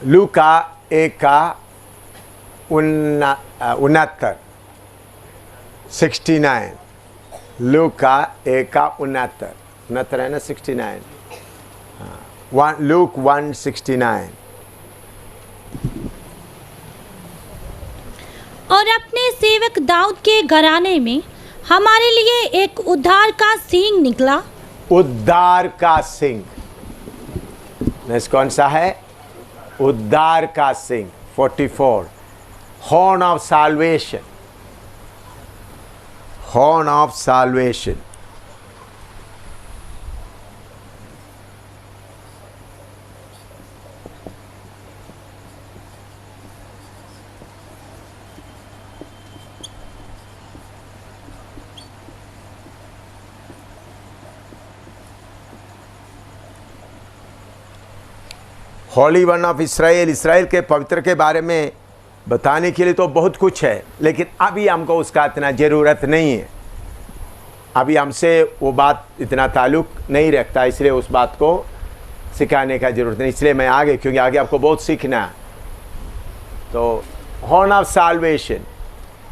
लूका 1:69 69 लूका 1:69 है ना 69 लूक 1:69 और अपने सेवक दाऊद के घराने में हमारे लिए एक उद्धार का सींग निकला। उद्धार का सिंह कौन सा है? उद्धार का सिंह 44 horn of salvation, horn of salvation. Holy one of Israel, Israel के पवित्र के बारे में बताने के लिए तो बहुत कुछ है, लेकिन अभी हमको उसका इतना ज़रूरत नहीं है। अभी हमसे वो बात इतना ताल्लुक नहीं रखता, इसलिए उस बात को सिखाने का ज़रूरत नहीं। इसलिए मैं आगे, क्योंकि आगे आपको बहुत सीखना है। तो हॉर्न ऑफ साल्वेशन,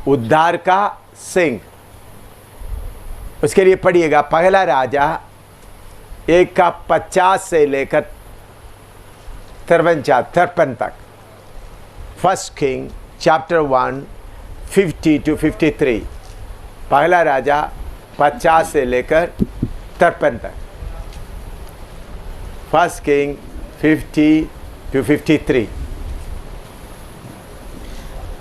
उद्धार का सिंह, उसके लिए पढ़िएगा पहला राजा 1:50 से लेकर 53 तक। First king chapter 1 50 to 53। पहला राजा 50 से लेकर 53 तक। First king 50 to 53।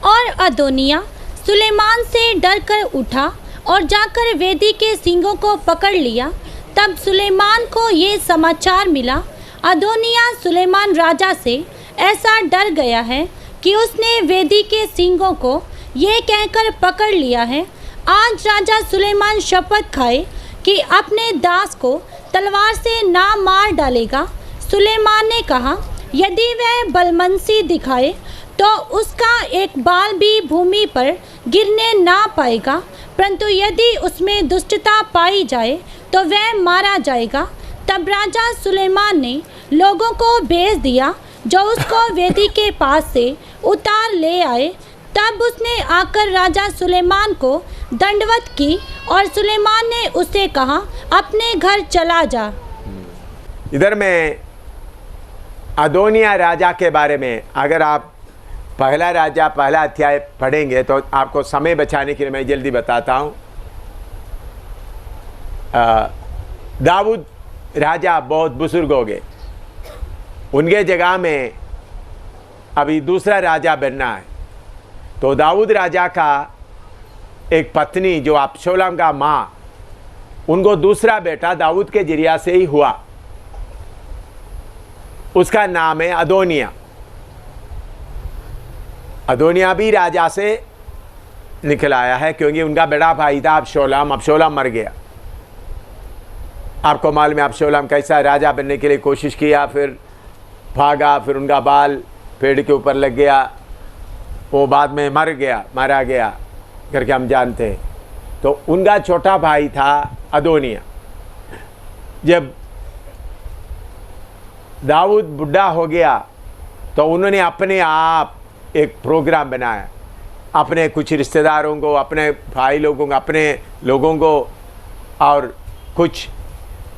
और अदोनिया सुलेमान से डरकर उठा और जाकर वेदी के सींगों को पकड़ लिया। तब सुलेमान को ये समाचार मिला, अदोनिया सुलेमान राजा से ऐसा डर गया है कि उसने वेदी के सींगों को ये कहकर पकड़ लिया है, आज राजा सुलेमान शपथ खाए कि अपने दास को तलवार से ना मार डालेगा। सुलेमान ने कहा, यदि वह बलमनसी दिखाए तो उसका एक बाल भी भूमि पर गिरने ना पाएगा, परंतु यदि उसमें दुष्टता पाई जाए तो वह मारा जाएगा। तब राजा सुलेमान ने लोगों को भेज दिया जो उसको वेदी के पास से उतार ले आए। तब उसने आकर राजा सुलेमान को दंडवत की और सुलेमान ने उससे कहा, अपने घर चला जा। इधर में अदोनिया राजा के बारे में अगर आप पहला राजा पहला अध्याय पढ़ेंगे तो आपको समय बचाने के लिए मैं जल्दी बताता हूँ। दाऊद राजा बहुत बुजुर्ग हो गए, उनके जगह में अभी दूसरा राजा बनना है। तो दाऊद राजा का एक पत्नी जो अबशालोम का माँ, उनको दूसरा बेटा दाऊद के जरिया से ही हुआ, उसका नाम है अदोनिया। अदोनिया भी राजा से निकल आया है क्योंकि उनका बड़ा भाई था अबशालोम, अबशालोम मर गया। आपको मालूम है अबशालोम कैसा राजा बनने के लिए कोशिश किया, फिर भागा, फिर उनका बाल पेड़ के ऊपर लग गया, वो बाद में मारा गया करके हम जानते हैं। तो उनका छोटा भाई था अदोनिया। जब दाऊद बुढ़ा हो गया तो उन्होंने अपने आप एक प्रोग्राम बनाया, अपने कुछ रिश्तेदारों को, अपने भाई लोगों को, अपने लोगों को और कुछ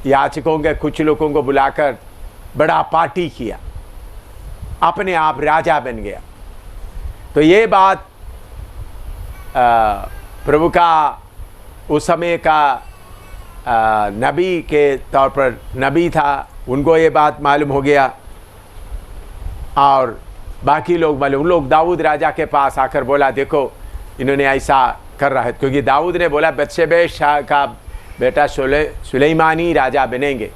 याचकों के कुछ लोगों को बुलाकर बड़ा पार्टी किया, अपने आप राजा बन गया। तो ये बात प्रभु का उस समय का नबी के तौर पर नबी था, उनको ये बात मालूम हो गया और बाकी लोग मालूम, उन लोग दाऊद राजा के पास आकर बोला, देखो इन्होंने ऐसा कर रहा है, क्योंकि दाऊद ने बोला बत्शेबे शाह का बेटा सुलेमानी राजा बनेंगे।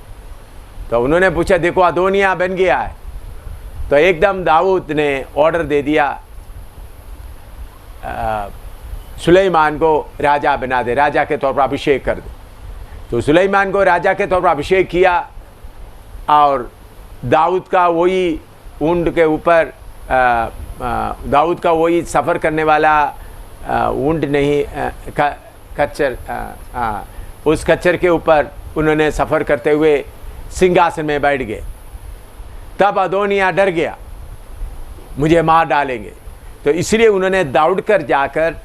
तो उन्होंने पूछा, देखो अदोनिया बन गया है। तो एकदम दाऊद ने ऑर्डर दे दिया, सुलेमान को राजा बना दे, राजा के तौर पर अभिषेक कर दे। तो सुलेमान को राजा के तौर पर अभिषेक किया और दाऊद का वही ऊंट के ऊपर, दाऊद का वही सफ़र करने वाला ऊंट नहीं, खच्चर, उस खच्चर के ऊपर उन्होंने सफ़र करते हुए सिंहासन में बैठ गए। तब अदोनिया डर गया मुझे मार डालेंगे। तो इसलिए उन्होंने दौड़कर जाकर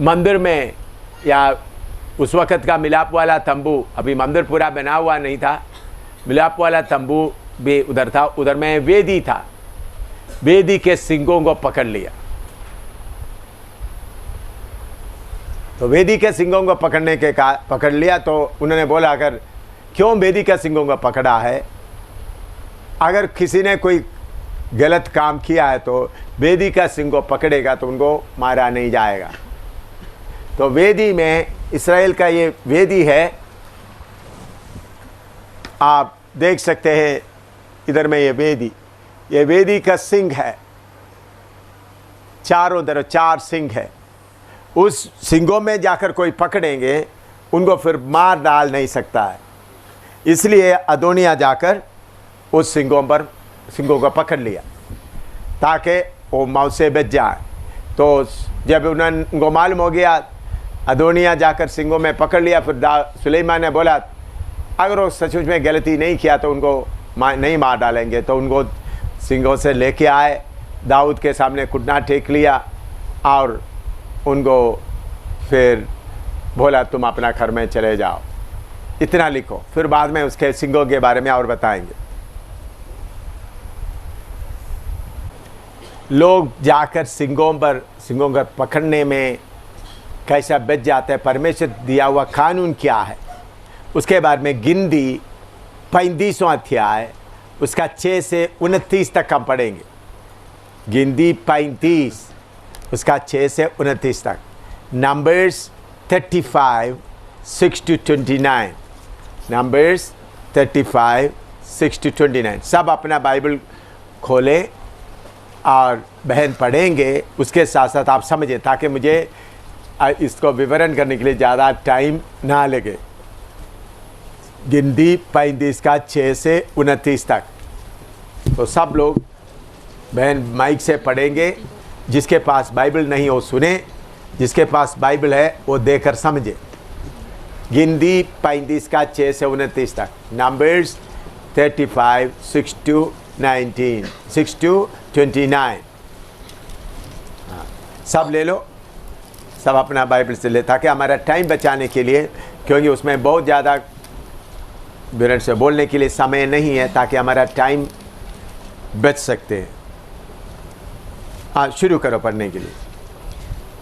मंदिर में, या उस वक़्त का मिलाप वाला तंबू, अभी मंदिर पूरा बना हुआ नहीं था, मिलाप वाला तंबू भी उधर था, उधर में वेदी था, वेदी के सिंगों को पकड़ लिया। तो वेदी के सिंगों को पकड़ लिया तो उन्होंने बोला, अगर क्यों वेदी के सिंगों को पकड़ा है, अगर किसी ने कोई गलत काम किया है तो वेदी का सिंह को पकड़ेगा तो उनको मारा नहीं जाएगा। तो वेदी में, इस्राएल का ये वेदी है, आप देख सकते हैं इधर में ये वेदी का सिंह है, चारों तरफ 4 सिंह है। उस सिंगों में जाकर कोई पकड़ेंगे उनको फिर मार डाल नहीं सकता है, इसलिए अदोनिया जाकर उस सिंगों को पकड़ लिया ताकि वो मौत से बच जाए। तो जब उनको मालूम हो गया, अदोनिया जाकर सिंगों में पकड़ लिया, फिर सुलेमान ने बोला अगर वो सचमुच में गलती नहीं किया तो उनको नहीं मार डालेंगे। तो उनको सिंगों से लेके आए, दाऊद के सामने घुटना टेक लिया और उनको फिर बोला तुम अपना घर में चले जाओ। इतना लिखो, फिर बाद में उसके सिंगों के बारे में और बताएंगे। लोग जाकर सिंगों को पकड़ने में कैसा बच जाता है, परमेश्वर दिया हुआ कानून क्या है, उसके बारे में गिनती 35वां अध्याय उसका 6 से 29 तक हम पढ़ेंगे। गिनती 35 उसका 6 से 29 तक। Numbers 35 6 to 29। Numbers 35 6 to 29। सब अपना बाइबल खोलें और बहन पढ़ेंगे, उसके साथ साथ आप समझें ताकि मुझे इसको विवरण करने के लिए ज़्यादा टाइम ना लगे। गिनती 35 का 6 से 29 तक। तो सब लोग बहन माइक से पढ़ेंगे, जिसके पास बाइबल नहीं हो सुने, जिसके पास बाइबल है वो देकर समझे। गिनती 35 का 6 से 29 तक। Numbers 35 6 to 19 6 to 29। सब ले लो, सब अपना बाइबल से ले, ताकि हमारा टाइम बचाने के लिए, क्योंकि उसमें बहुत ज़्यादा विवरण से बोलने के लिए समय नहीं है, ताकि हमारा टाइम बच सकते हैं। हाँ, शुरू करो पढ़ने के लिए।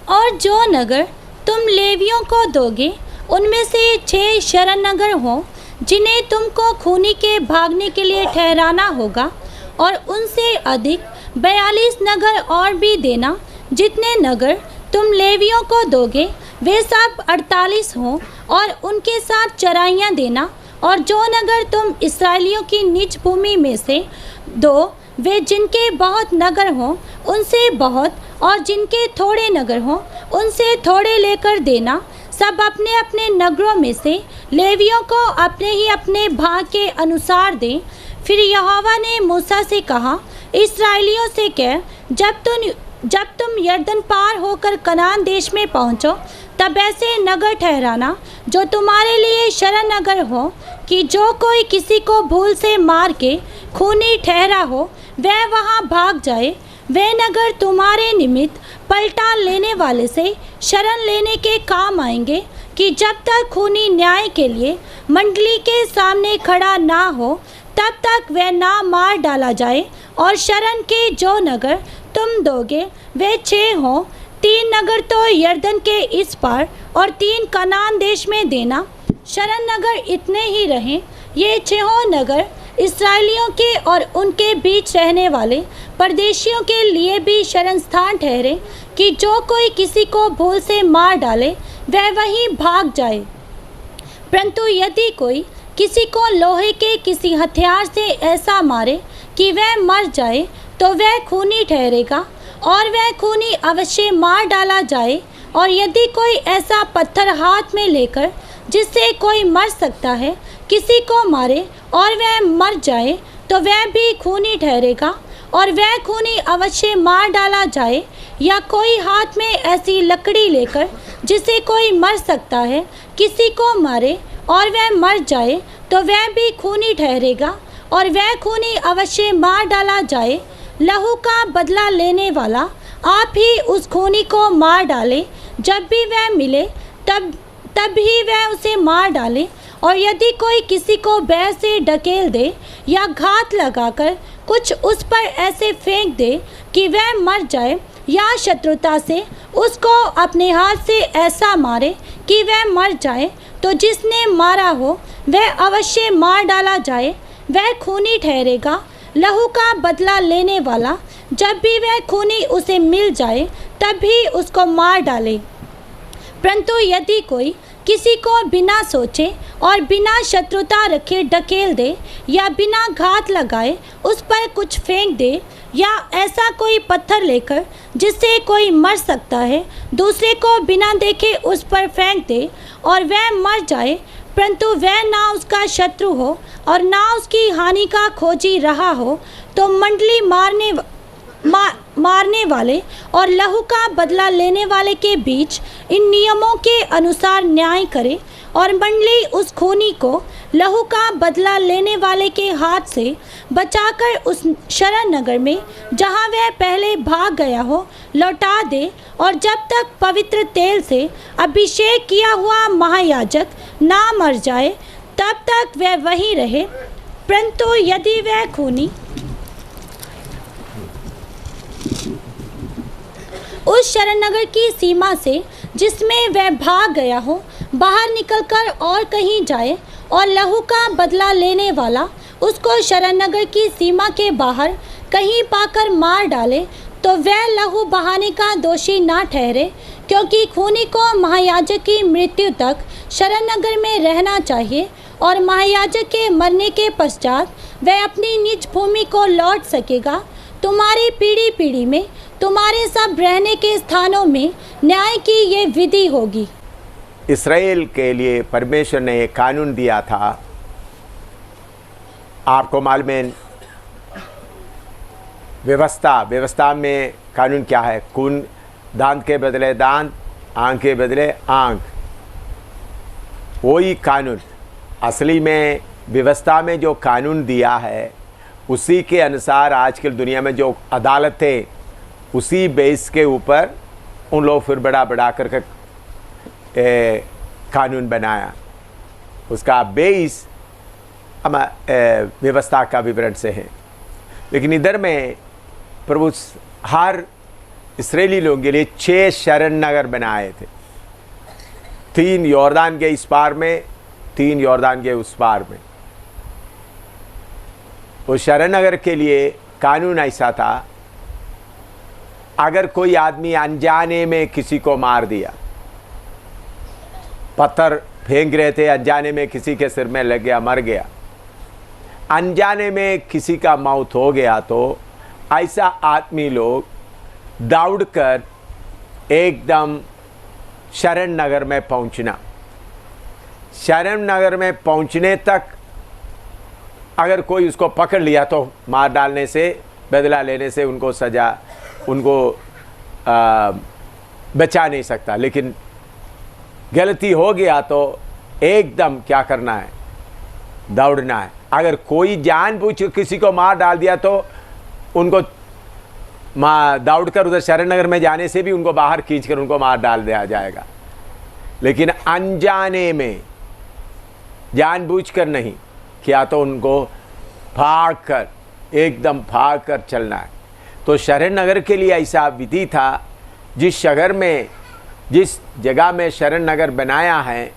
और जो नगर तुम लेवियों को दोगे उनमें से 6 शरण नगर हों, जिन्हें तुमको खूनी के भागने के लिए ठहराना होगा, और उनसे अधिक 42 नगर और भी देना। जितने नगर तुम लेवियों को दोगे वे सब 48 हों, और उनके साथ चराइयाँ देना। और जो नगर तुम इस्राएलियों की निज भूमि में से दो, वे जिनके बहुत नगर हों उनसे बहुत, और जिनके थोड़े नगर हों उनसे थोड़े लेकर देना। सब अपने अपने नगरों में से लेवियों को अपने ही अपने भाग के अनुसार दें। फिर यहोवा ने मूसा से कहा, इस्राएलियों से कह, जब तुम यरदन पार होकर कनान देश में पहुँचो, तब ऐसे नगर ठहराना जो तुम्हारे लिए शरण नगर हो, कि जो कोई किसी को भूल से मार के खूनी ठहरा हो वह वहाँ भाग जाए। वे नगर तुम्हारे निमित्त पलटा लेने वाले से शरण लेने के काम आएंगे, कि जब तक खूनी न्याय के लिए मंडली के सामने खड़ा ना हो तब तक वह ना मार डाला जाए। और शरण के जो नगर तुम दोगे वे 6 हों, 3 नगर तो यरदन के इस पार और 3 कनान देश में देना। शरण नगर इतने ही रहें। ये 6 नगर इस्राएलियों के और उनके बीच रहने वाले परदेशियों के लिए भी शरण स्थान ठहरे, कि जो कोई किसी को भूल से मार डाले वह वहीं भाग जाए। परंतु यदि कोई किसी को लोहे के किसी हथियार से ऐसा मारे कि वह मर जाए, तो वह खूनी ठहरेगा, और वह खूनी अवश्य मार डाला जाए। और यदि कोई ऐसा पत्थर हाथ में लेकर जिससे कोई मर सकता है किसी को मारे और वह मर जाए, तो वह भी खूनी ठहरेगा, और वह खूनी अवश्य मार डाला जाए। या कोई हाथ में ऐसी लकड़ी लेकर जिससे कोई मर सकता है किसी को मारे और वह मर जाए, तो वह भी खूनी ठहरेगा, और वह खूनी अवश्य मार डाला जाए। लहू का बदला लेने वाला आप ही उस खूनी को मार डाले। जब भी वह मिले तब ही वह उसे मार डाले। और यदि कोई किसी को बैर से ढकेल दे या घात लगाकर कुछ उस पर ऐसे फेंक दे कि वह मर जाए, या शत्रुता से उसको अपने हाथ से ऐसा मारे कि वह मर जाए, तो जिसने मारा हो वह अवश्य मार डाला जाए, वह खूनी ठहरेगा। लहू का बदला लेने वाला जब भी वह खूनी उसे मिल जाए तब ही उसको मार डाले। परंतु यदि कोई किसी को बिना सोचे और बिना शत्रुता रखे ढकेल दे या बिना घात लगाए उस पर कुछ फेंक दे, या ऐसा कोई पत्थर लेकर जिससे कोई मर सकता है दूसरे को बिना देखे उस पर फेंक दे और वह मर जाए, परंतु वह ना उसका शत्रु हो और ना उसकी हानि का खोजी रहा हो, तो मंडली मारने वाले और लहू का बदला लेने वाले के बीच इन नियमों के अनुसार न्याय करे। और मंडली उस खूनी को लहू का बदला लेने वाले के हाथ से बचाकर उस शरण नगर में जहाँ वह पहले भाग गया हो लौटा दे। और जब तक पवित्र तेल से अभिषेक किया हुआ महायाजक ना मर जाए तब तक वह वहीं रहे। परंतु यदि वह खूनी उस शरण नगर की सीमा से जिसमें वह भाग गया हो बाहर निकलकर और कहीं जाए और लहू का बदला लेने वाला उसको शरण नगर की सीमा के बाहर कहीं पाकर मार डाले, तो वह लहू बहाने का दोषी ना ठहरे, क्योंकि खूनी को महायाजक की मृत्यु तक शरण नगर में रहना चाहिए और महायाजक के मरने के पश्चात वह अपनी निज भूमि को लौट सकेगा। तुम्हारी पीढ़ी पीढ़ी में तुम्हारे सब रहने के स्थानों में न्याय की ये विधि होगी। इस्राएल के लिए परमेश्वर ने एक कानून दिया था। आपको मालूम है व्यवस्था में कानून क्या है? खून, दांत के बदले दांत, आंख के बदले आंख। वही कानून असली में व्यवस्था में जो कानून दिया है उसी के अनुसार आजकल दुनिया में जो अदालतें उसी बेस के ऊपर उन लोग फिर बड़ा करके कानून बनाया। उसका बेस व्यवस्था का विवरण से है। लेकिन इधर में प्रभु हर इस्राएली लोगों के लिए 6 शरण नगर बनाए थे। 3 यॉर्दान के इस पार में, 3 यॉर्दान के उस पार में। उस शरण नगर के लिए कानून ऐसा था, अगर कोई आदमी अनजाने में किसी को मार दिया, पत्थर फेंक रहे थे, अनजाने में किसी के सिर में लग गया, मर गया, अनजाने में किसी का मौत हो गया, तो ऐसा आदमी लोग दौड़कर एकदम शरण नगर में पहुंचना। शरण नगर में पहुंचने तक अगर कोई उसको पकड़ लिया तो मार डालने से, बदला लेने से उनको सज़ा, उनको बचा नहीं सकता। लेकिन गलती हो गया तो एकदम क्या करना है? दौड़ना है। अगर कोई जानबूझ के किसी को मार डाल दिया तो उनको दौड़कर उधर शरण नगर में जाने से भी उनको बाहर खींचकर उनको मार डाल दिया जाएगा। लेकिन अनजाने में, जानबूझकर नहीं किया तो उनको भागकर, एकदम भागकर चलना है। तो शरण नगर के लिए ऐसा विधि था। जिस शहर में, जिस जगह में शरण नगर बनाया है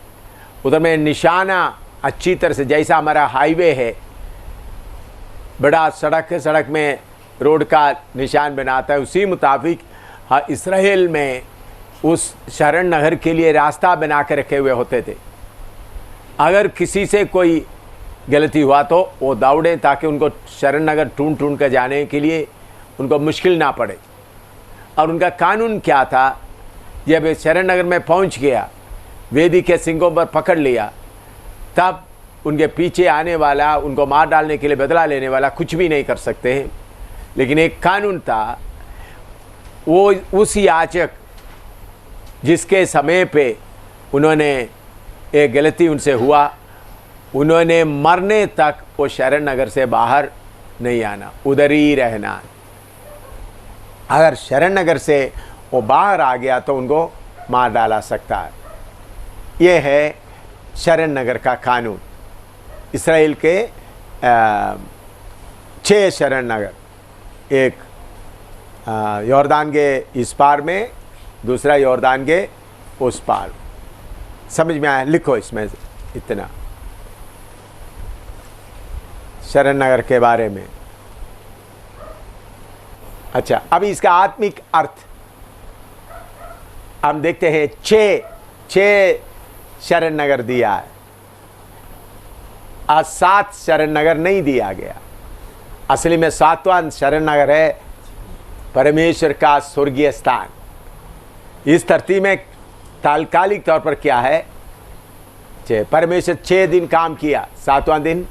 उधर में निशाना अच्छी तरह से, जैसा हमारा हाईवे है, बड़ा सड़क में रोड का निशान बनाता है, उसी मुताबिक इस्राएल में उस शरण नगर के लिए रास्ता बना के रखे हुए होते थे। अगर किसी से कोई गलती हुआ तो वो दौड़ें ताकि उनको शरण नगर ढूंढ कर जाने के लिए उनको मुश्किल ना पड़े। और उनका कानून क्या था? जब शरण नगर में पहुंच गया, वेदी के सिंगों पर पकड़ लिया, तब उनके पीछे आने वाला, उनको मार डालने के लिए बदला लेने वाला कुछ भी नहीं कर सकते हैं। लेकिन एक कानून था, वो उस याजक जिसके समय पे उन्होंने एक गलती उनसे हुआ, उन्होंने मरने तक वो शरण नगर से बाहर नहीं आना, उधर ही रहना। अगर शरण नगर से वो बाहर आ गया तो उनको मार डाला सकता है। ये है शरण नगर का कानून। इसराइल के 6 शरण नगर, एक यॉर्दान के इस पार में, दूसरा यॉर्दान के उस पार। समझ में आया? लिखो इसमें इतना शरण नगर के बारे में। अच्छा, अभी इसका आत्मिक अर्थ हम देखते हैं। 6 शरण नगर दिया है, आज 7 शरण नगर नहीं दिया गया। असली में 7वां शरण नगर है परमेश्वर का स्वर्गीय स्थान। इस धरती में तात्कालिक तौर पर क्या है? परमेश्वर 6 दिन काम किया, 7वां दिन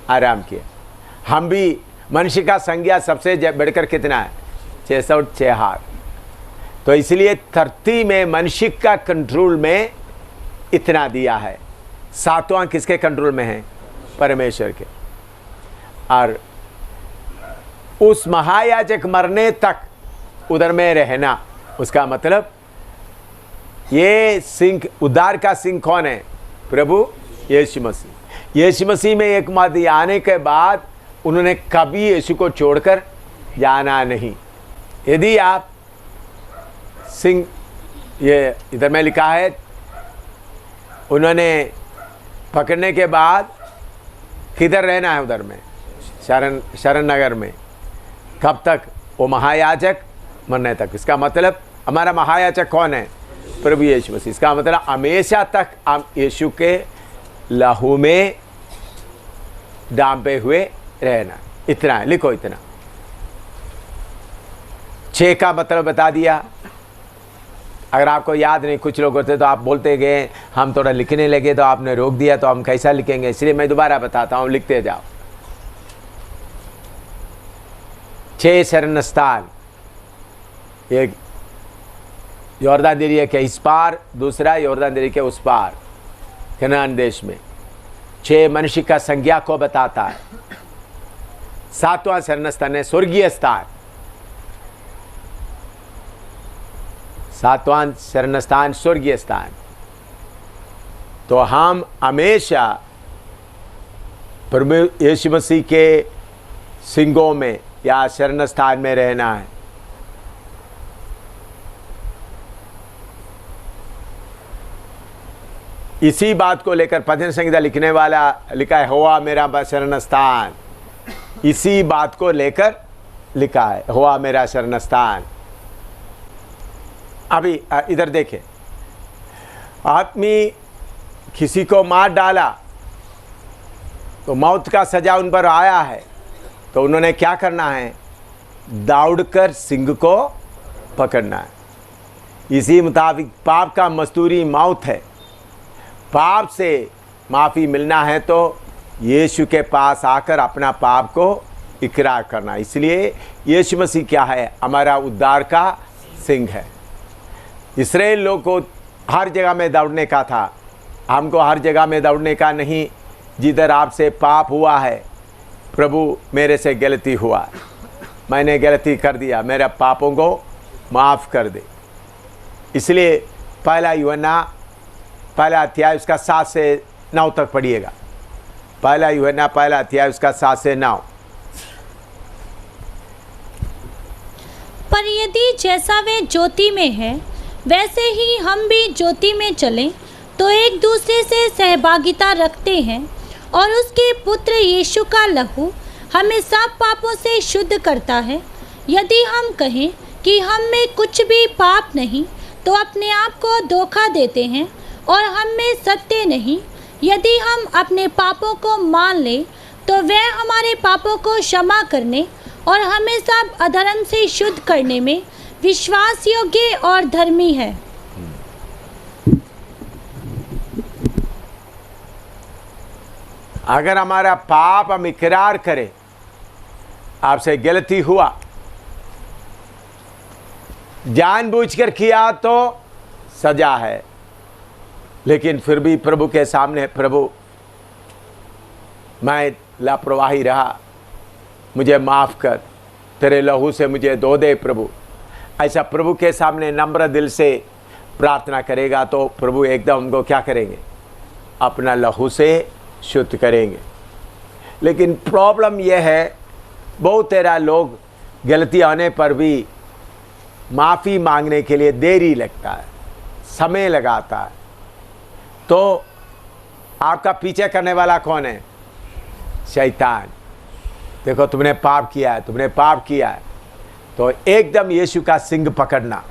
आराम किया। हम भी, मनुष्य का संज्ञा सबसे बढ़कर कितना है? 606 हाथ। तो इसलिए धरती में मनुष्य का कंट्रोल में इतना दिया है। 7वां किसके कंट्रोल में है? परमेश्वर के। और उस महायाजक मरने तक उधर में रहना, उसका मतलब ये सिंह, उद्धार का सिंह कौन है? प्रभु यीशु मसीह। यीशु मसीह में एक मादी आने के बाद उन्होंने कभी यीशु को छोड़कर जाना नहीं। यदि आप सिंह, ये इधर में लिखा है, उन्होंने पकड़ने के बाद किधर रहना है? उधर में शरण नगर में। कब तक? वो महायाजक मरने तक। इसका मतलब हमारा महायाजक कौन है? प्रभु यीशु मसीह। इसका मतलब हमेशा तक हम यीशु के लहू में डांपे हुए रहना। इतना है, लिखो इतना। 6 का मतलब बता दिया। अगर आपको याद नहीं, कुछ लोग होते तो आप बोलते गए, हम थोड़ा लिखने लगे तो आपने रोक दिया, तो हम कैसा लिखेंगे? इसलिए मैं दोबारा बताता हूँ, लिखते जाओ। 6 शरण स्थान, एक यॉर्दान दरिया के इस पार, दूसरा यॉर्दान दरिया के उस पार कनान देश में। 6 मनुष्य का संज्ञा को बताता है। 7वां शरण स्थान है स्वर्गीय स्थान। 7वां शरण स्थान स्वर्गीय स्थान। तो हम हमेशा प्रभु यीशु मसीह के सिंगों में या शरण स्थान में रहना है। इसी बात को लेकर भजन संहिता लिखने वाला लिखा है, होवा मेरा शरण स्थान। इसी बात को लेकर लिखा है, होवा मेरा शरण स्थान। अभी इधर देखें, आदमी किसी को मार डाला तो मौत का सजा उन पर आया है, तो उन्होंने क्या करना है? दौड़कर सिंह को पकड़ना है। इसी मुताबिक पाप का मजदूरी मौत है। पाप से माफ़ी मिलना है तो यीशु के पास आकर अपना पाप को इकरार करना। इसलिए यीशु मसीह क्या है? हमारा उद्धार का सिंह है। इस्राएल लोग को हर जगह में दौड़ने का था, हमको हर जगह में दौड़ने का नहीं। जिधर आपसे पाप हुआ है, प्रभु मेरे से गलती हुआ, मैंने गलती कर दिया, मेरे पापों को माफ़ कर दे। इसलिए पहला यूहन्ना पहला अध्याय उसका 7 से 9 तक पढ़िएगा। पहला यूहन्ना पहला अध्याय उसका 7 से 9। पर यदि जैसा वे ज्योति में है वैसे ही हम भी ज्योति में चलें तो एक दूसरे से सहभागिता रखते हैं, और उसके पुत्र यीशु का लहू हमें सब पापों से शुद्ध करता है। यदि हम कहें कि हम में कुछ भी पाप नहीं तो अपने आप को धोखा देते हैं और हम में सत्य नहीं। यदि हम अपने पापों को मान लें तो वह हमारे पापों को क्षमा करने और हमें सब अधर्म से शुद्ध करने में विश्वास योग्य और धर्मी है। अगर हमारा पाप हम इकरार करें, आपसे गलती हुआ, जानबूझकर किया तो सजा है, लेकिन फिर भी प्रभु के सामने प्रभु मैं लापरवाही रहा, मुझे माफ़ कर, तेरे लहू से मुझे धो दे प्रभु। ऐसा प्रभु के सामने नम्र दिल से प्रार्थना करेगा तो प्रभु एकदम उनको क्या करेंगे, अपना लहू से शुद्ध करेंगे। लेकिन प्रॉब्लम यह है, बहुत तेरा लोग गलती आने पर भी माफ़ी मांगने के लिए देरी लगता है, समय लगाता है। तो आपका पीछे करने वाला कौन है? शैतान। देखो तुमने पाप किया है, तुमने पाप किया है, तो एकदम यीशु का सिंग पकड़ना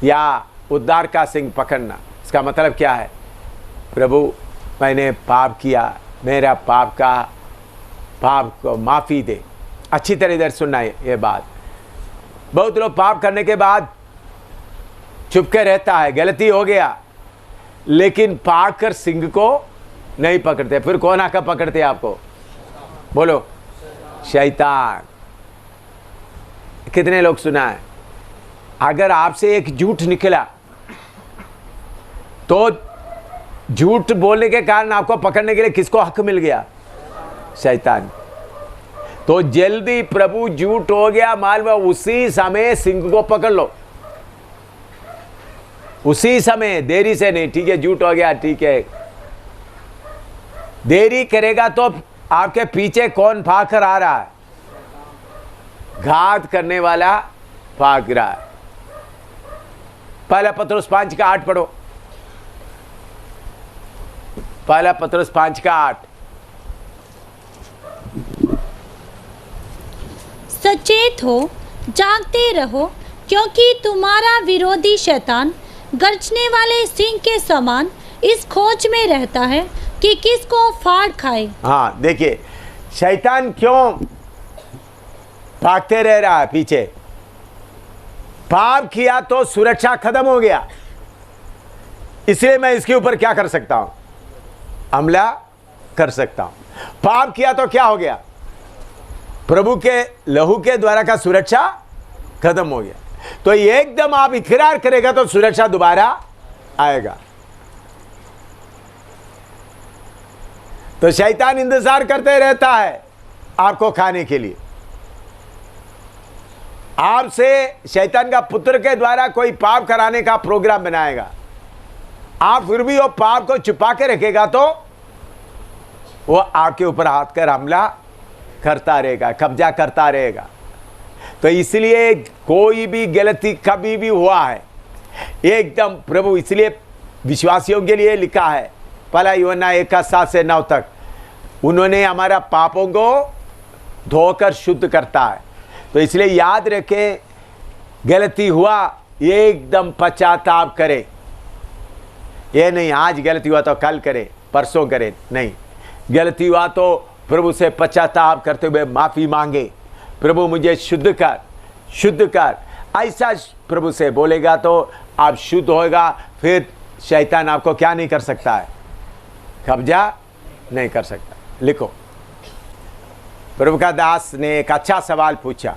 या उद्धार का सिंग पकड़ना, इसका मतलब क्या है? प्रभु मैंने पाप किया, मेरा पाप को माफ़ी दे। अच्छी तरह इधर सुनना है ये बात। बहुत लोग पाप करने के बाद चुपके रहता है, गलती हो गया, लेकिन पाकर सिंह को नहीं पकड़ते। फिर कौन आकर पकड़ते आपको? बोलो, शैतान। कितने लोग सुना है? अगर आपसे एक झूठ निकला तो झूठ बोलने के कारण आपको पकड़ने के लिए किसको हक मिल गया? शैतान। तो जल्दी प्रभु झूठ हो गया मालूम, उसी समय सिंह को पकड़ लो, उसी समय, देरी से नहीं। ठीक है, झूठ हो गया, ठीक है, देरी करेगा तो आपके पीछे कौन भाग आ रहा है? घात करने वाला भाग रहा है। पहला पतरस 5:8 पढ़ो। पहला पतरस 5:8। सचेत हो, जागते रहो, क्योंकि तुम्हारा विरोधी शैतान गरजने वाले सिंह के समान इस खोज में रहता है कि किसको फाड़ खाए। हाँ, देखिए शैतान क्यों भागते रह रहा है पीछे? पाप किया तो सुरक्षा खत्म हो गया, इसलिए मैं इसके ऊपर क्या कर सकता हूं? हमला कर सकता हूं। पाप किया तो क्या हो गया? प्रभु के लहू के द्वारा का सुरक्षा खत्म हो गया। तो एकदम आप इकरार करेगा तो सुरक्षा दोबारा आएगा। तो शैतान इंतजार करते रहता है आपको खाने के लिए। आपसे शैतान का पुत्र के द्वारा कोई पाप कराने का प्रोग्राम बनाएगा, आप फिर भी वो पाप को छुपा के रखेगा तो वो आपके ऊपर हाथ कर हमला करता रहेगा, कब्जा करता रहेगा। तो इसलिए कोई भी गलती कभी भी हुआ है, एकदम प्रभु इसलिए विश्वासियों के लिए लिखा है, पहला यूहन्ना 1:7-9 तक, उन्होंने हमारा पापों को धोकर शुद्ध करता है। तो इसलिए याद रखें, गलती हुआ एकदम पश्चाताप करे। ये नहीं आज गलती हुआ तो कल करे, परसों करे, नहीं। गलती हुआ तो प्रभु से पश्चाताप करते हुए माफ़ी मांगे, प्रभु मुझे शुद्ध कर, शुद्ध कर। ऐसा प्रभु से बोलेगा तो आप शुद्ध होगा। फिर शैतान आपको क्या नहीं कर सकता है? कब्जा नहीं कर सकता। लिखो, प्रभु का दास ने एक अच्छा सवाल पूछा,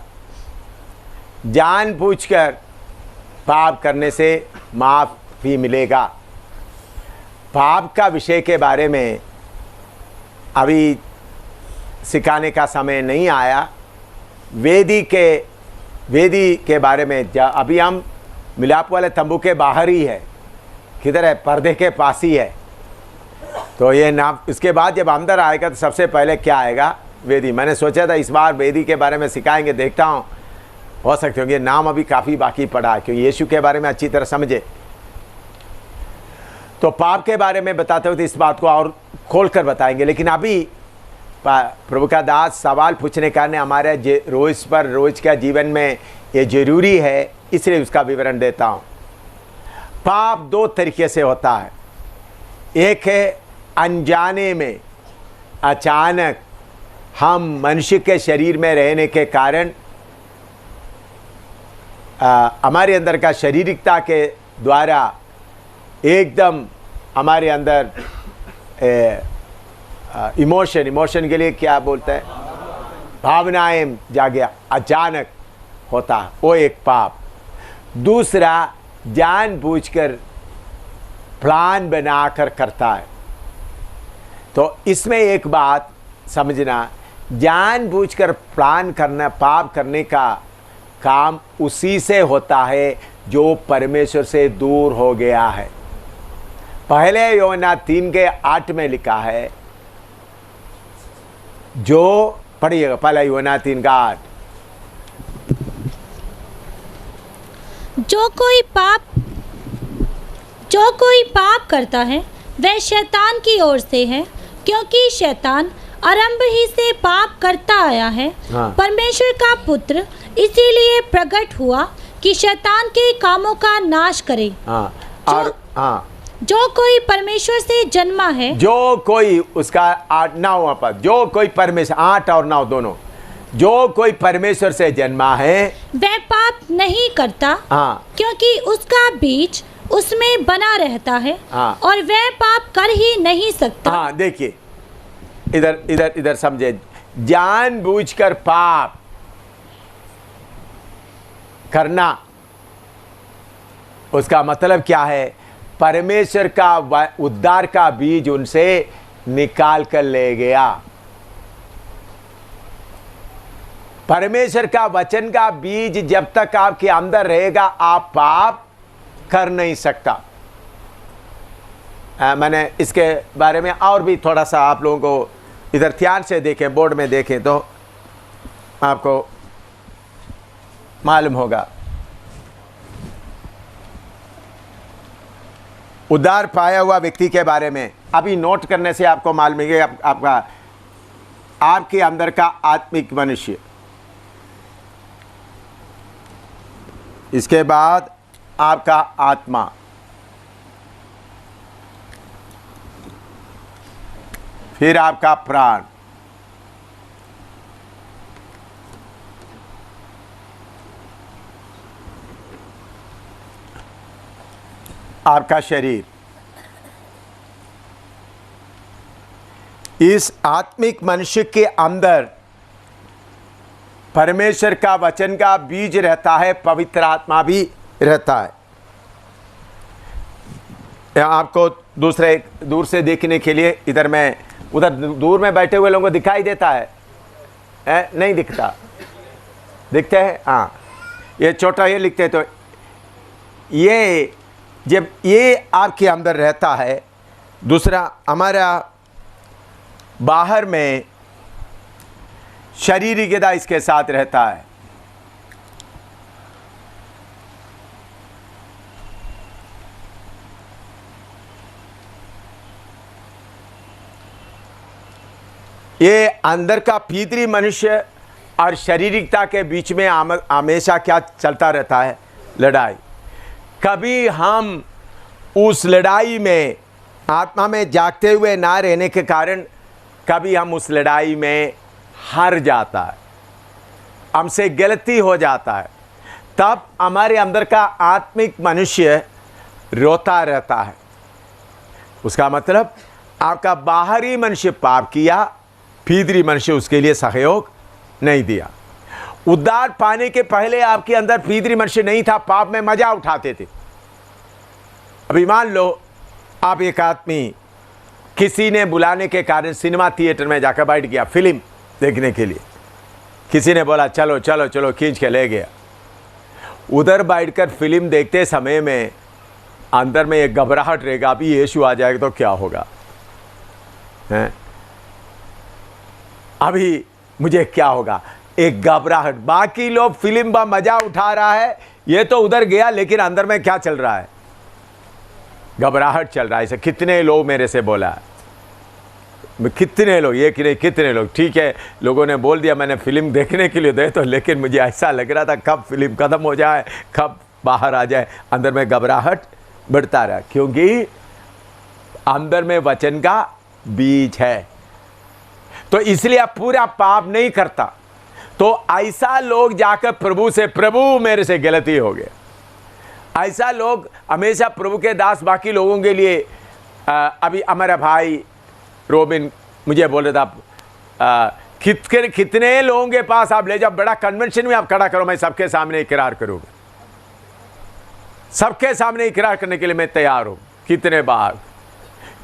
जानबूझकर पाप करने से माफ़ी मिलेगा? पाप का विषय के बारे में अभी सिखाने का समय नहीं आया। वेदी के बारे में अभी हम मिलाप वाले तंबू के बाहर ही है, किधर है? पर्दे के पास ही है। तो ये नाम, इसके बाद जब अंदर आएगा तो सबसे पहले क्या आएगा? वेदी। मैंने सोचा था इस बार वेदी के बारे में सिखाएंगे, देखता हूँ हो सकते होंगे। नाम अभी काफ़ी बाकी पड़ा है, क्योंकि यीशु के बारे में अच्छी तरह समझे। तो पाप के बारे में बताते हुए तो इस बात को और खोल कर बताएंगे। लेकिन अभी प्रभु का दास सवाल पूछने का ने हमारे रोज़ का जीवन में ये जरूरी है, इसलिए उसका विवरण देता हूँ। पाप दो तरीके से होता है। एक है अनजाने में, अचानक हम मनुष्य के शरीर में रहने के कारण हमारे अंदर का शारीरिकता के द्वारा एकदम हमारे अंदर इमोशन के लिए क्या बोलते हैं, भावनाएं जागे, अचानक होता है, वो एक पाप। दूसरा जानबूझकर प्लान बनाकर करता है। तो इसमें एक बात, समझना, जानबूझकर प्लान करना, पाप करने का काम उसी से होता है जो परमेश्वर से दूर हो गया है। पहले यूहन्ना 3:8 में लिखा है, जो पढ़िएगा, पहला यूहन्ना 3:8। जो कोई पाप करता है वह शैतान की ओर से है, क्योंकि शैतान आरंभ ही से पाप करता आया है। हाँ। परमेश्वर का पुत्र इसीलिए प्रकट हुआ कि शैतान के कामों का नाश करे। हाँ, और हाँ, जो कोई परमेश्वर से जन्मा है, जो कोई, उसका 8-9 पद, जो कोई परमेश्वर, 8 और 9 दोनों, जो कोई परमेश्वर से जन्मा है वह पाप नहीं करता, हाँ, क्योंकि उसका बीज उसमें बना रहता है, हाँ। और वह पाप कर ही नहीं सकता। हाँ, देखिए इधर इधर इधर समझे, जानबूझकर पाप करना, उसका मतलब क्या है? परमेश्वर का उद्धार का बीज उनसे निकाल कर ले गया। परमेश्वर का वचन का बीज जब तक आपके अंदर रहेगा, आप पाप कर नहीं सकता। मैंने इसके बारे में और भी थोड़ा सा आप लोगों को इधर ध्यान से देखें, बोर्ड में देखें तो आपको मालूम होगा। उद्धार पाया हुआ व्यक्ति के बारे में अभी नोट करने से आपको मालूम है आपका आपके अंदर का आत्मिक मनुष्य, इसके बाद आपका आत्मा, फिर आपका प्राण, आपका शरीर। इस आत्मिक मनुष्य के अंदर परमेश्वर का वचन का बीज रहता है, पवित्र आत्मा भी रहता है। आपको दूर से देखने के लिए इधर में, उधर दूर में बैठे हुए लोगों को दिखाई देता है? नहीं दिखता? दिखते हैं? हाँ, ये छोटा ये लिखते हैं। तो ये जब ये आपके अंदर रहता है, दूसरा हमारा बाहर में शारीरिक गदा इसके साथ रहता है। ये अंदर का भीतरी मनुष्य और शारीरिकता के बीच में हमेशा क्या चलता रहता है? लड़ाई। कभी हम उस लड़ाई में आत्मा में जागते हुए ना रहने के कारण कभी हम उस लड़ाई में हार जाता है, हमसे गलती हो जाता है, तब हमारे अंदर का आत्मिक मनुष्य रोता रहता है। उसका मतलब आपका बाहरी मनुष्य पाप किया, भीतरी मनुष्य उसके लिए सहयोग नहीं दिया। उद्धार पाने के पहले आपके अंदर भीतरी मनुष्य नहीं था, पाप में मजा उठाते थे। अभी मान लो आप एक आदमी किसी ने बुलाने के कारण सिनेमा थिएटर में जाकर बैठ गया फिल्म देखने के लिए, किसी ने बोला चलो चलो चलो, खींच के ले गया। उधर बैठकर फिल्म देखते समय में अंदर में एक घबराहट रहेगा, अभी यीशु आ जाएगा तो क्या होगा, हैं? अभी मुझे क्या होगा, एक घबराहट। बाकी लोग फिल्म का मजा उठा रहा है, ये तो उधर गया, लेकिन अंदर में क्या चल रहा है? घबराहट चल रहा है। ऐसे कितने लोग मेरे से बोला है, कितने लोग, ये कि नहीं कितने लोग, ठीक है लोगों ने बोल दिया मैंने फिल्म देखने के लिए दे, तो लेकिन मुझे ऐसा लग रहा था कब फिल्म खत्म हो जाए, कब बाहर आ जाए। अंदर में घबराहट बढ़ता रहा, क्योंकि अंदर में वचन का बीज है। तो इसलिए आप पूरा पाप नहीं करता। तो ऐसा लोग जाकर प्रभु से, प्रभु मेरे से गलती हो गया, ऐसा लोग हमेशा प्रभु के दास बाकी लोगों के लिए अभी हमारा भाई रोबिन मुझे बोल रहा था, कितने लोगों के पास आप ले जाओ, बड़ा कन्वेंशन में आप खड़ा करो, मैं सबके सामने इकरार करूँगा, सबके सामने इकरार करने के लिए मैं तैयार हूँ। कितने बार,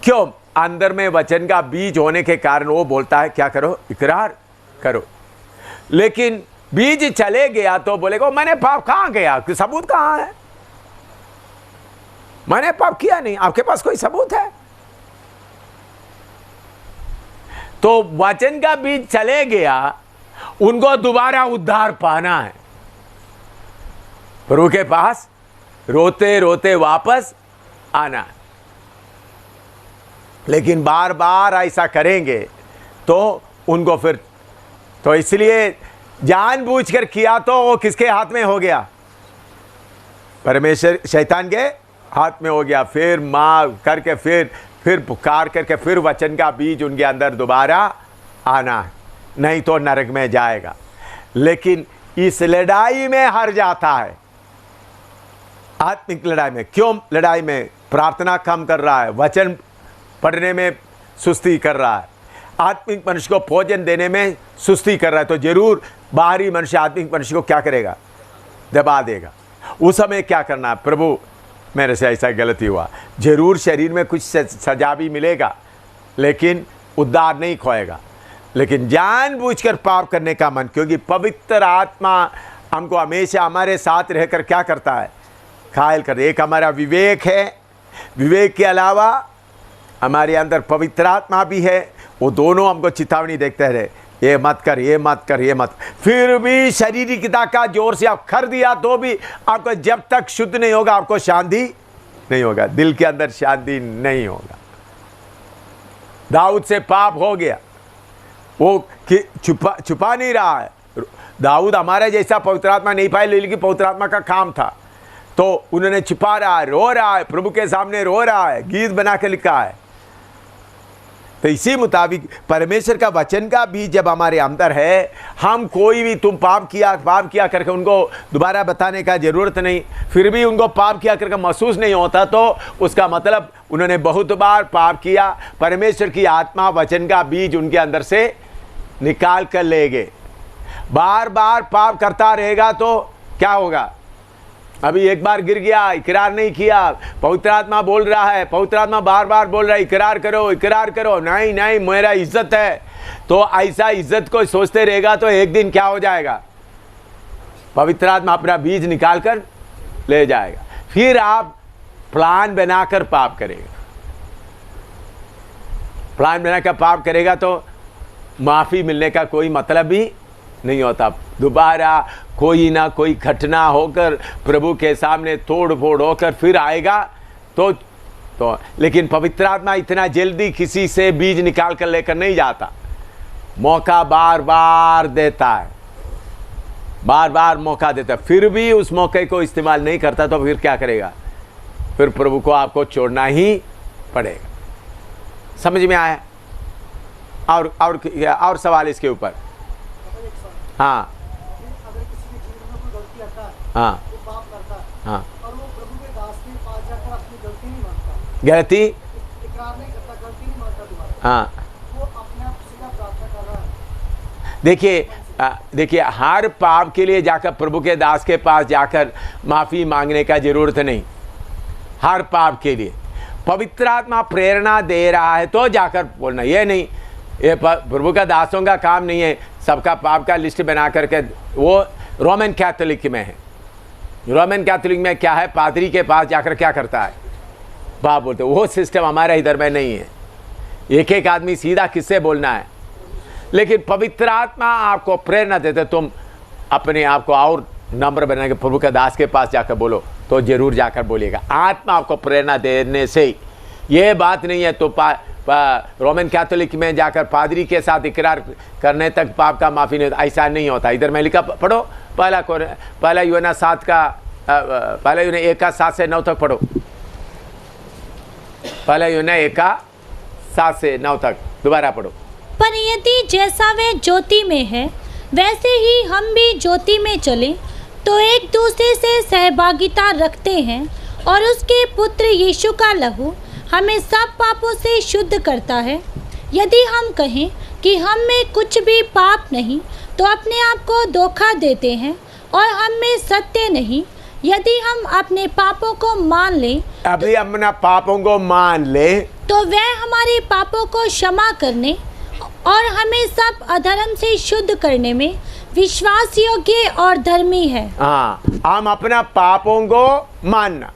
क्यों? अंदर में वचन का बीज होने के कारण वो बोलता है क्या करो, इकरार करो। लेकिन बीज चले गया तो बोलेगा मैंने पाप कहां गया, सबूत कहां है, मैंने पाप किया नहीं, आपके पास कोई सबूत है? तो वचन का बीज चले गया, उनको दोबारा उद्धार पाना है, प्रभु के पास रोते रोते वापस आना है। लेकिन बार बार ऐसा करेंगे तो उनको फिर, तो इसलिए जानबूझकर किया तो वो किसके हाथ में हो गया, परमेश्वर शैतान के हाथ में हो गया। फिर माँ करके फिर पुकार करके फिर वचन का बीज उनके अंदर दोबारा आना है, नहीं तो नरक में जाएगा। लेकिन इस लड़ाई में हार जाता है, आत्मिक लड़ाई में। क्यों लड़ाई में? प्रार्थना कम कर रहा है, वचन पढ़ने में सुस्ती कर रहा है, आत्मिक मनुष्य को भोजन देने में सुस्ती कर रहा है, तो जरूर बाहरी मनुष्य आत्मिक मनुष्य को क्या करेगा, दबा देगा। उस समय क्या करना है, प्रभु मेरे से ऐसा गलती हुआ, जरूर शरीर में कुछ सजा भी मिलेगा लेकिन उद्धार नहीं खोएगा। लेकिन जानबूझकर पाप करने का मन, क्योंकि पवित्र आत्मा हमको हमेशा हमारे साथ रहकर क्या करता है, घायल कर। एक हमारा विवेक है, विवेक के अलावा हमारे अंदर पवित्र आत्मा भी है, वो दोनों हमको चेतावनी देखते रहे, ये मत कर, ये मत कर, ये मत। फिर भी शारीरिकता का जोर से आप कर दिया तो भी आपको जब तक शुद्ध नहीं होगा आपको शांति नहीं होगा, दिल के अंदर शांति नहीं होगा। दाऊद से पाप हो गया, वो छुपा नहीं रहा है। दाऊद हमारे जैसा पवित्र आत्मा नहीं पाए, लेकिन पवित्र आत्मा का काम था, तो उन्होंने छुपा रहा है, रो रहा है, प्रभु के सामने रो रहा है, गीत बना के लिखा है। तो इसी मुताबिक परमेश्वर का वचन का बीज जब हमारे अंदर है, हम कोई भी तुम पाप किया करके उनको दोबारा बताने का जरूरत नहीं, फिर भी उनको पाप किया करके महसूस नहीं होता, तो उसका मतलब उन्होंने बहुत बार पाप किया। परमेश्वर की आत्मा वचन का बीज उनके अंदर से निकाल कर ले गए। बार बार पाप करता रहेगा तो क्या होगा, अभी एक बार गिर गया, इकरार नहीं किया, पवित्र आत्मा बोल रहा है, पवित्र आत्मा बार बार बोल रहा है इकरार करो, इकरार करो, नहीं नहीं मेरा इज्जत है, तो ऐसा इज्जत को सोचते रहेगा तो एक दिन क्या हो जाएगा, पवित्र आत्मा अपना बीज निकाल कर ले जाएगा। फिर आप प्लान बनाकर पाप करेगा, प्लान बनाकर पाप करेगा तो माफी मिलने का कोई मतलब भी नहीं होता। दोबारा कोई ना कोई घटना होकर प्रभु के सामने तोड़ फोड़ होकर फिर आएगा तो लेकिन पवित्र आत्मा इतना जल्दी किसी से बीज निकाल कर लेकर नहीं जाता, मौका बार बार देता है, बार बार मौका देता है, फिर भी उस मौके को इस्तेमाल नहीं करता तो फिर क्या करेगा, फिर प्रभु को आपको छोड़ना ही पड़ेगा। समझ में आया? और सवाल इसके ऊपर? हाँ हाँ हाँ, गलती हाँ, देखिए हर पाप के लिए जाकर प्रभु के दास के पास जाकर माफ़ी मांगने का जरूरत नहीं। हर पाप के लिए पवित्र आत्मा प्रेरणा दे रहा है तो जाकर बोलना, ये नहीं, ये प्रभु का दासों का काम नहीं है सबका पाप का लिस्ट बना करके। वो रोमन कैथोलिक में है, रोमन कैथोलिक में क्या है, पादरी के पास जाकर क्या करता है, पाप बोलते। वो सिस्टम हमारे इधर में नहीं है, एक एक आदमी सीधा किससे बोलना है। लेकिन पवित्र आत्मा आपको प्रेरणा देते, तुम अपने आप को और नम्र बना के प्रभु के दास के पास जाकर बोलो तो जरूर जाकर बोलिएगा। आत्मा आपको प्रेरणा देने से ये बात नहीं है तो रोमन कैथोलिक में जाकर पादरी के साथ इकरार करने तक पाप का माफ़ी नहीं होता, ऐसा नहीं होता। इधर मैं लिखा, पढ़ो पहला यूहन्ना 1:7 से 9 तक पढ़ो। पहला यूहन्ना 1:7 से 9 तक दोबारा पढ़ो। पर यदि जैसा वे ज्योति में है वैसे ही हम भी ज्योति में चलें तो एक दूसरे से सहभागिता रखते हैं, और उसके पुत्र यीशु का लहू हमें सब पापों से शुद्ध करता है। यदि हम कहें कि हम में कुछ भी पाप नहीं तो अपने आप को धोखा देते हैं और हम में सत्य नहीं। यदि हम अपने पापों को मान लें अभी अपना पापों को मान ले तो वह हमारे पापों को क्षमा करने और हमें सब अधर्म से शुद्ध करने में विश्वास योग्य और धर्मी है। हाँ, हम अपना पापों को मानना।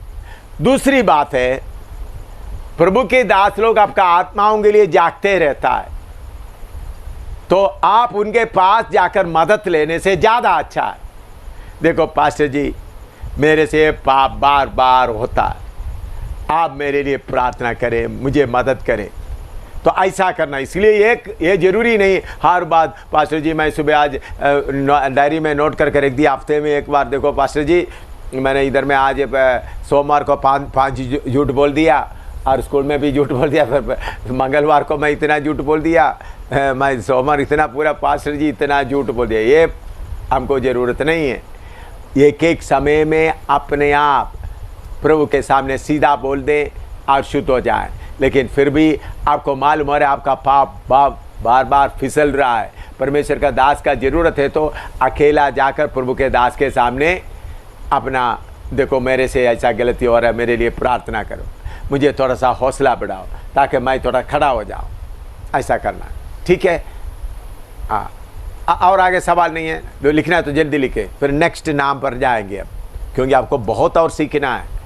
दूसरी बात है, प्रभु के दास लोग आपका आत्माओं के लिए जागते रहता है, तो आप उनके पास जाकर मदद लेने से ज़्यादा अच्छा है। देखो पास्टर जी, मेरे से पाप बार बार होता है, आप मेरे लिए प्रार्थना करें, मुझे मदद करें। तो ऐसा करना, इसलिए ये जरूरी नहीं हर बात पास्टर जी मैं सुबह आज डायरी में नोट करके रख दिया, हफ्ते में एक बार देखो पास्टर जी मैंने इधर में आज सोमवार को पाँच झूठ बोल दिया और स्कूल में भी झूठ बोल दिया, फिर मंगलवार को मैं इतना झूठ बोल दिया, मैं सोमवार इतना पूरा पास्टर जी इतना झूठ बोल दिया। ये हमको ज़रूरत नहीं है। एक एक समय में अपने आप प्रभु के सामने सीधा बोल दें और शुद्ध हो जाए। लेकिन फिर भी आपको मालूम हो रहा है आपका पाप बार बार फिसल रहा है, परमेश्वर का दास का ज़रूरत है तो अकेला जाकर प्रभु के दास के सामने अपना देखो मेरे से ऐसा गलती हो रहा है, मेरे लिए प्रार्थना करो, मुझे थोड़ा सा हौसला बढ़ाओ ताकि मैं थोड़ा खड़ा हो जाऊँ। ऐसा करना ठीक है। हाँ, और आगे सवाल नहीं है, जो लिखना है तो जल्दी लिखे, फिर नेक्स्ट नाम पर जाएंगे अब, क्योंकि आपको बहुत और सीखना है।